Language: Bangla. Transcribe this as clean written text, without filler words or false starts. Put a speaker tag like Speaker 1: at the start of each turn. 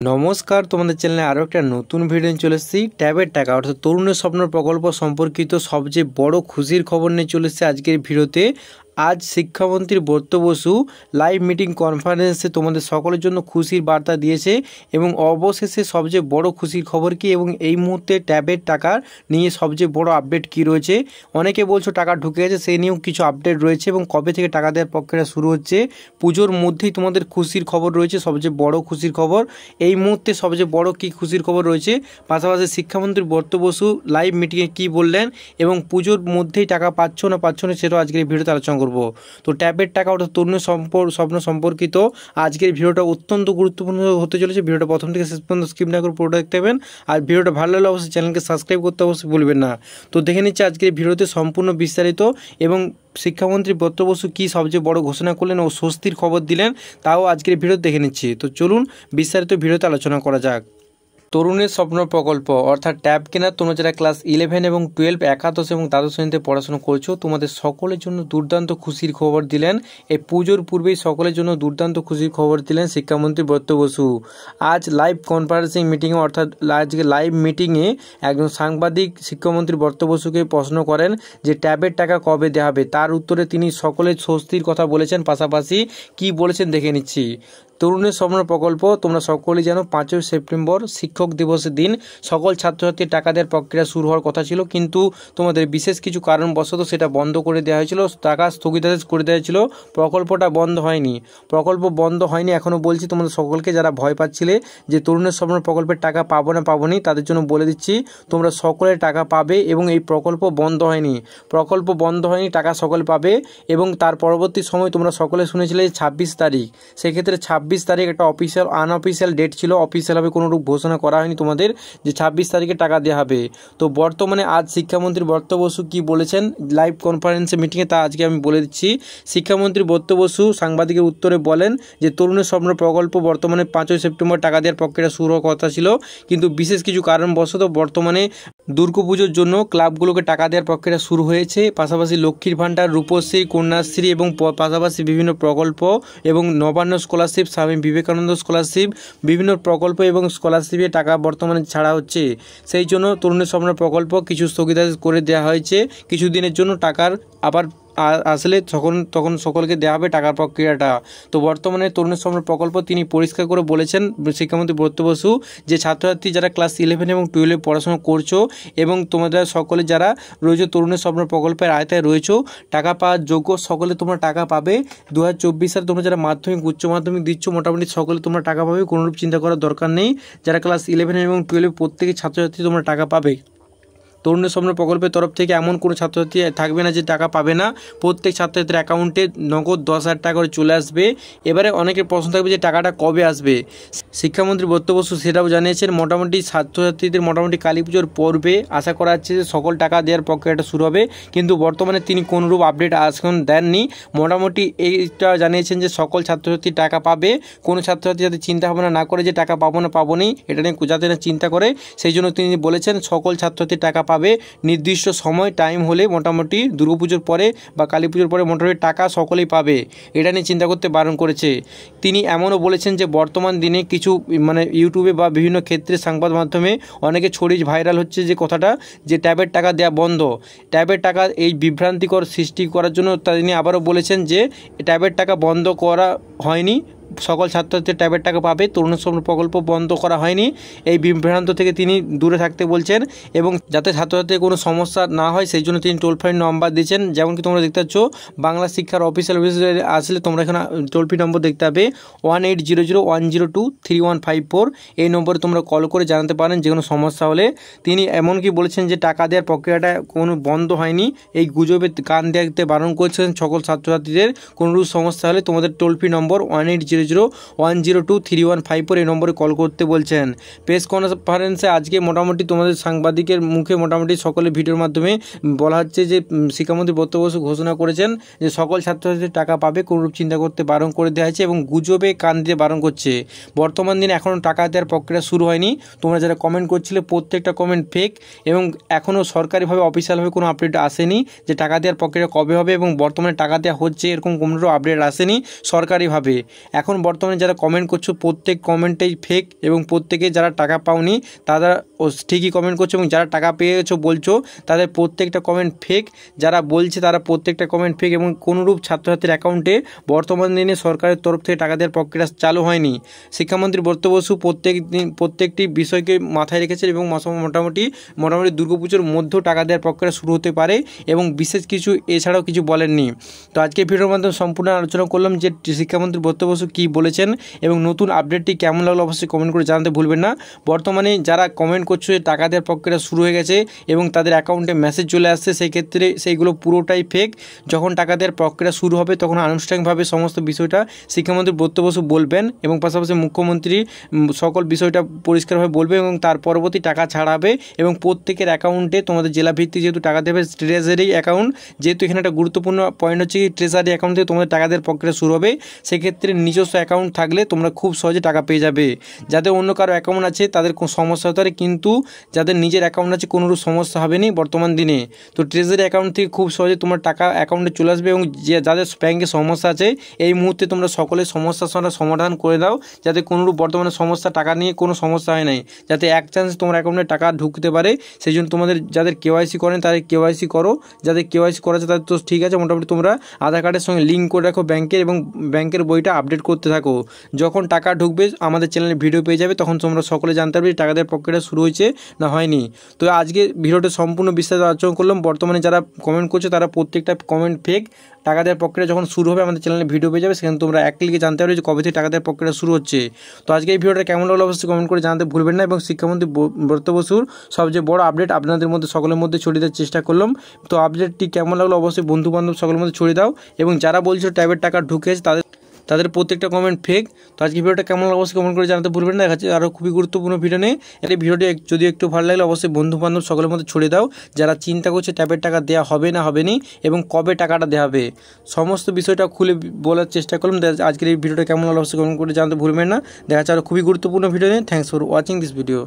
Speaker 1: নমস্কার, তোমাদের চ্যানেলে আরও একটা নতুন ভিডিও নিয়ে চলে এসেছি। ট্যাবের টাকা অর্থাৎ তরুণের স্বপ্ন প্রকল্প সম্পর্কিত সবচেয়ে বড় খুশির খবর নিয়ে চলে এসেছে আজকের ভিডিওতে। আজ শিক্ষামন্ত্রী ব্রত বসু লাইভ মিটিং কনফারেন্সে তোমাদের সকলের জন্য খুশির বার্তা দিয়েছে এবং অবশেষে সবচেয়ে বড় খুশির খবর কি এবং এই মুহূর্তে ট্যাবের টাকা নিয়ে সবচেয়ে বড় আপডেট কি রয়েছে। অনেকে বলছো টাকা ঢুকে গেছে, সেই নিয়েও কিছু আপডেট রয়েছে এবং কবে থেকে টাকা দেওয়ার প্রক্রিয়া শুরু হচ্ছে। পুজোর মধ্যেই তোমাদের খুশির খবর রয়েছে, সবচেয়ে বড় খুশির খবর। এই মুহূর্তে সবচেয়ে বড় কী খুশির খবর রয়েছে, পাশাপাশি শিক্ষামন্ত্রী ব্রত বসু লাইভ মিটিংয়ে কী বললেন এবং পুজোর মধ্যেই টাকা পাচ্ছ না সেটাও আজকের এই ভিডিওতে আলোচনা করব। তো ট্যাবের টাকা অর্থাৎ তরুণের স্বপ্ন সম্পর্কিত আজকের ভিডিওটা অত্যন্ত গুরুত্বপূর্ণ হতে চলেছে। ভিডিওটা প্রথম থেকে শেষ পর্যন্ত স্কিপ না করে পুরোটা দেখতে পাবেন। আর ভিডিওটা ভালো লাগলে অবশ্যই চ্যানেলকে সাবস্ক্রাইব করতে অবশ্যই ভুলবেন না। তো দেখে নিচ্ছে আজকের ভিডিওতে সম্পূর্ণ বিস্তারিত এবং শিক্ষামন্ত্রী ব্রত বসু কী সবচেয়ে বড় ঘোষণা করলেন ও স্বস্তির খবর দিলেন, তাও আজকের ভিডিও দেখে নিচ্ছি। তো চলুন বিস্তারিত ভিডিওতে আলোচনা করা যাক। তরুণের স্বপ্ন প্রকল্প অর্থাৎ ট্যাব কেনার তোমরা যারা ক্লাস 11 এবং 12 একাদশ এবং দ্বাদশ শ্রেণীতে পড়াশোনা করছো, তোমাদের সকলের জন্য দুর্দান্ত খুশির খবর দিলেন। এই পুজোর পূর্বেই সকলের জন্য দুর্দান্ত খুশির খবর দিলেন শিক্ষামন্ত্রী ব্রত বসু। আজ লাইভ কনফারেন্সিং মিটিংয়ে অর্থাৎ আজকে লাইভ মিটিংয়ে একজন সাংবাদিক শিক্ষামন্ত্রী ব্রত বসুকে প্রশ্ন করেন যে ট্যাবের টাকা কবে দেওয়া হবে। তার উত্তরে তিনি সকলের স্বস্তির কথা বলেছেন, পাশাপাশি কি বলেছেন দেখে নিচ্ছি। তরুণের স্বপ্ন প্রকল্প তোমরা সকলেই জানো 5ই সেপ্টেম্বর শিক্ষক দিবসের দিন সকল ছাত্রছাত্রীর টাকা দেওয়ার প্রক্রিয়া শুরু হওয়ার কথা ছিল, কিন্তু তোমাদের বিশেষ কিছু কারণবশত সেটা বন্ধ করে দেওয়া হয়েছিল, টাকা স্থগিতাদেশ করে দেওয়া হয়েছিল। প্রকল্পটা বন্ধ হয়নি, এখনও বলছি তোমাদের সকলকে যারা ভয় পাচ্ছিলে যে তরুণের স্বপ্ন প্রকল্পের টাকা পাবো না তাদের জন্য বলে দিচ্ছি তোমরা সকলে টাকা পাবে এবং এই প্রকল্প বন্ধ হয়নি, টাকা সকলে পাবে। এবং তার পরবর্তী সময় তোমরা সকলে শুনেছিলে 26 তারিখ, সেক্ষেত্রে 26 তারিখ একটা আনঅফিসিয়াল ডেট ছিল, অফিসিয়ালভাবে কোনো রূপ ঘোষণা করা হয়নি তোমাদের যে 26 তারিখে টাকা দেওয়া হবে। তো বর্তমানে আজ শিক্ষামন্ত্রী ব্রত বসু কী বলেছেন লাইভ কনফারেন্সে মিটিংয়ে তা আজকে আমি বলে দিচ্ছি। শিক্ষামন্ত্রী ব্রত বসু সাংবাদিকের উত্তরে বলেন যে তরুণের স্বপ্ন প্রকল্প বর্তমানে 5ই সেপ্টেম্বর টাকা দেওয়ার প্রক্রিয়া শুরু হওয়ার কথা ছিল, কিন্তু বিশেষ কিছু কারণবশত বর্তমানে দুর্গাপুজোর জন্য ক্লাবগুলোকে টাকা দেওয়ার প্রক্রিয়া শুরু হয়েছে। পাশাপাশি লক্ষ্মীর ভাণ্ডার, রূপশ্রী, কন্যাশ্রী এবং পাশাপাশি বিভিন্ন প্রকল্প এবং নবান্ন স্কলারশিপ, স্বামী বিবেকানন্দ স্কলারশিপ, বিভিন্ন প্রকল্প এবং স্কলারশিপে টাকা বর্তমানে ছাড়া হচ্ছে। সেই জন্য তরুণের স্বপ্ন প্রকল্প কিছু স্থগিতাদেশ করে দেওয়া হয়েছে, কিছুদিনের জন্য টাকার আবার আসলে তখন সকলকে দেওয়া হবে টাকার প্রক্রিয়াটা। তো বর্তমানে তরুণের স্বপ্ন প্রকল্প তিনি পরিষ্কার করে বলেছেন শিক্ষামন্ত্রী ব্রত বসু যে ছাত্রছাত্রী যারা ক্লাস 11 এবং 12 পড়াশোনা করছো এবং তোমাদের সকলে যারা রয়েছে তরুণের স্বপ্ন প্রকল্পের আয়তায় রয়েছো, টাকা পাওয়ার যোগ্য সকলে তোমরা টাকা পাবে। 2024 সালে তোমরা যারা মাধ্যমিক উচ্চ মাধ্যমিক দিচ্ছ মোটামুটি সকলে তোমরা টাকা পাবে, কোনোরূপ চিন্তা করার দরকার নেই। যারা ক্লাস 11 এবং 12 প্রত্যেকে ছাত্রছাত্রী তোমরা টাকা পাবে। তরুণের স্বপ্ন প্রকল্পের তরফ থেকে এমন কোনো ছাত্রছাত্রী থাকবে না যে টাকা পাবে না, প্রত্যেক ছাত্রছাত্রীর অ্যাকাউন্টে নগদ 10,000 টাকা করে চলে আসবে। এবারে অনেকের প্রশ্ন থাকবে যে টাকাটা কবে আসবে। শিক্ষামন্ত্রী ব্রত বসু সেটাও জানিয়েছেন মোটামুটি ছাত্রছাত্রীদের মোটামুটি কালী পুজোর পর্বে আশা করা যাচ্ছে যে সকল টাকা দেওয়ার প্রক্রিয়াটা শুরু হবে, কিন্তু বর্তমানে তিনি কোনোরূপ আপডেট এখন দেননি। মোটামুটি এইটা জানিয়েছেন যে সকল ছাত্রছাত্রী টাকা পাবে, কোনো ছাত্রছাত্রী যাতে চিন্তা ভাবনা না করে যে টাকা পাবো না এটা নিয়ে যাতে না চিন্তা করে, সেই জন্য তিনি বলেছেন সকল ছাত্রছাত্রী টাকা পাবে। নির্দিষ্ট সময় টাইম হলে মোটামুটি দুর্গাপুজোর পরে বা কালী পুজোর পরে মোটামুটি টাকা সকলেই পাবে, এটা নিয়ে চিন্তা করতে বারণ করেছে। তিনি এমনও বলেছেন যে বর্তমান দিনে কিছু ইউটিউবে বা বিভিন্ন ক্ষেত্রে সংবাদ মাধ্যমে অনেকে ছড়িয়ে ভাইরাল হচ্ছে যে কথাটা যে ট্যাবের টাকা দেওয়া বন্ধ। ট্যাবের টাকা এই বিভ্রান্তিকর সৃষ্টি করার জন্য তিনি আবারও বলেছেন যে ট্যাবের টাকা বন্ধ করা হয়নি, সকল ছাত্রছাত্রী ট্যাবের টাকা পাবে, তরুণের স্বপ্ন প্রকল্প বন্ধ করা হয়নি। এই বিভ্রান্ত থেকে তিনি দূরে থাকতে বলছেন এবং যাতে ছাত্রছাত্রীর কোনো সমস্যা না হয় সেই জন্য তিনি টোল ফ্রি নম্বর দিয়েছেন। যেমন কি তোমরা দেখতে পাচ্ছ বাংলা শিক্ষার অফিসিয়াল ওয়েবসাইটে আসলে তোমরা এখানে টোল ফ্রি নম্বর দেখতে পাবে 180010235154। এই নম্বরে তোমরা কল করে জানাতে পারেন যে কোনো সমস্যা হলে। তিনি এমনকি বলেছেন যে টাকা দেওয়ার প্রক্রিয়াটা কোনো বন্ধ হয়নি, এই গুজবে কান দিতে বারণ করেছেন সকল ছাত্রছাত্রীদের। কোনোরূপ সমস্যা হলে তোমাদের টোল ফ্রি নম্বর 180010235154 এই নম্বরে কল করতে বলছেন। প্রেস কনফারেন্সে আজকে মোটামুটি তোমাদের সাংবাদিকের মুখে মোটামুটি সকলে ভিডিওর মাধ্যমে বলা হচ্ছে যে শিক্ষামন্ত্রী ব্রত বসু ঘোষণা করেছেন যে সকল ছাত্রছাত্রী টাকা পাবে, কোনোরূপ চিন্তা করতে বারণ করে দেওয়া হয়েছে এবং গুজবে কান দিতে বারণ করছে। বর্তমান দিনে এখনও টাকা দেওয়ার প্রক্রিয়া শুরু হয়নি। তোমরা যারা কমেন্ট করছিলে প্রত্যেকটা কমেন্ট ফেক এবং এখনও সরকারিভাবে অফিসিয়ালভাবে কোনো আপডেট আসেনি যে টাকা দেওয়ার প্রক্রিয়া কবে হবে এবং বর্তমানে টাকা দেওয়া হচ্ছে এরকম কোনো আপডেট আসেনি সরকারিভাবে। এখন এখন বর্তমানে যারা কমেন্ট করছো প্রত্যেক কমেন্টেই ফেক এবং প্রত্যেকে যারা টাকা পাওনি তারা ঠিকই কমেন্ট করছো এবং যারা টাকা পেয়েছো বলছো তাদের প্রত্যেকটা কমেন্ট ফেক। যারা বলছে তারা প্রত্যেকটা কমেন্ট ফেক এবং কোনোরূপ ছাত্রছাত্রীর অ্যাকাউন্টে বর্তমান দিনে সরকারের তরফ থেকে টাকা দেওয়ার প্রক্রিয়া চালু হয়নি। শিক্ষামন্ত্রী ব্রত বসু প্রত্যেকটি বিষয়কে মাথায় রেখেছেন এবং মোটামুটি দুর্গাপুজোর মধ্যেও টাকা দেওয়ার প্রক্রিয়া শুরু হতে পারে এবং বিশেষ কিছু এছাড়াও কিছু বলেননি। তো আজকে ভিডিওর মাধ্যমে সম্পূর্ণ আলোচনা করলাম যে শিক্ষামন্ত্রী ব্রত বসু কী বলেছেন এবং নতুন আপডেটটি কেমন লাগলো অবশ্যই কমেন্ট করে জানাতে ভুলবেন না। বর্তমানে যারা কমেন্ট করছো যে টাকা দেওয়ার প্রক্রিয়া শুরু হয়ে গেছে এবং তাদের অ্যাকাউন্টে মেসেজ চলে আসছে, সেই ক্ষেত্রে সেইগুলো পুরোটাই ফেক। যখন টাকা দেওয়ার প্রক্রিয়া শুরু হবে তখন আনুষ্ঠানিকভাবে সমস্ত বিষয়টা শিক্ষামন্ত্রী ব্রত বসু বলবেন এবং পাশাপাশি মুখ্যমন্ত্রী সকল বিষয়টা পরিষ্কারভাবে বলবে এবং তার পরবর্তী টাকা ছাড়াবে এবং প্রত্যেকের অ্যাকাউন্টে তোমাদের জেলাভিত্তিক যেহেতু টাকা দেবে ট্রেজারি অ্যাকাউন্ট, যেহেতু এখানে একটা গুরুত্বপূর্ণ পয়েন্ট হচ্ছে কি ট্রেজারি অ্যাকাউন্ট থেকে তোমাদের টাকা দেওয়ার প্রক্রিয়া শুরু হবে। সেক্ষেত্রে নিজস্ব অ্যাকাউন্ট থাকলে তোমরা খুব সহজে টাকা পেয়ে যাবে। যাদের অন্য কারো অ্যাকাউন্ট আছে তাদের কোনো সমস্যা হতে পারে, কিন্তু যাদের নিজের অ্যাকাউন্ট আছে কোনোরূপ সমস্যা হবে না বর্তমান দিনে। তো ট্রেজারি অ্যাকাউন্ট থেকে খুব সহজে তোমার টাকা অ্যাকাউন্টে চলে আসবে এবং যাদের ব্যাংকে সমস্যা আছে এই মুহূর্তে তোমরা সকলের সমস্যার সমাধান করে দাও, যাতে কোনোরূপ বর্তমানে সমস্যা টাকা নিয়ে কোনো সমস্যা হয় নাই, যাতে এক চান্স তোমার অ্যাকাউন্টে টাকা ঢুকতে পারে। সেই জন্য তোমাদের যাদের কেওয়াইসি করেন তাদের কেওয়াইসি করো, যাদের কেওয়াইসি করা আছে তাদের তো ঠিক আছে, মোটামুটি তোমরা আধার কার্ডের সঙ্গে লিঙ্ক করে রাখো ব্যাংকের এবং ব্যাংকের বইটা আপডেট করতে থাকো। যখন টাকা ঢুকবে আমাদের চ্যানেলে ভিডিও পেয়ে যাবে, তখন তোমরা সকলে জানতে পারবে টাকা দেওয়ার প্রক্রিয়া শুরু হয়েছে না হয়নি। তো আজকে ভিডিওটা সম্পূর্ণ বিস্তারিত আলোচনা করলাম। বর্তমানে যারা কমেন্ট করছে তারা প্রত্যেকটা কমেন্ট ফেক। টাকা দেওয়ার প্রক্রিয়া যখন শুরু হবে আমাদের চ্যানেলে ভিডিও পেয়ে যাবে, সেখানে তোমরা এক ক্লিকে জানতে পারবে যে কবে থেকে টাকা দেওয়ার প্রক্রিয়া শুরু হচ্ছে। তো আজকে এই ভিডিওটা কেমন লাগলো অবশ্যই কমেন্ট করে জানাতে ভুলবেন না এবং শিক্ষামন্ত্রী ব্রত বসুর সবচেয়ে বড় আপডেট আপনাদের মধ্যে সকলের মধ্যে ছড়িয়ে দেওয়ার চেষ্টা করলাম। তো আপডেটটি কেমন লাগলো অবশ্যই বন্ধুবান্ধব সকলের মধ্যে ছড়িয়ে দাও এবং যারা বলছো ট্যাবের টাকা ঢুকেছে তাদের প্রত্যেকটা কমেন্ট ফেক। তো আজকে ভিডিওটা কেমন লাগলো অবশ্যই কমেন্ট করে জানাতে ভুলবেন না। দেখা যাচ্ছে আরও খুবই গুরুত্বপূর্ণ ভিডিও নিয়ে। এই ভিডিওটি যদি একটু ভালো লাগলে অবশ্যই বন্ধুবান্ধব সকলের মধ্যে ছড়িয়ে দাও, যারা চিন্তা করছে ট্যাবের টাকা দেওয়া হবে না হবে নি এবং কবে টাকাটা দেওয়া হবে, সমস্ত বিষয়টা খুলে বলার চেষ্টা করলাম। আজকের এই ভিডিওটা কেমন লাগলো অবশ্যই কমেন্ট করে জানাতে ভুলবেন না। দেখা যাচ্ছে আরও খুবই গুরুত্বপূর্ণ ভিডিও নিয়ে। Thanks for watching this video.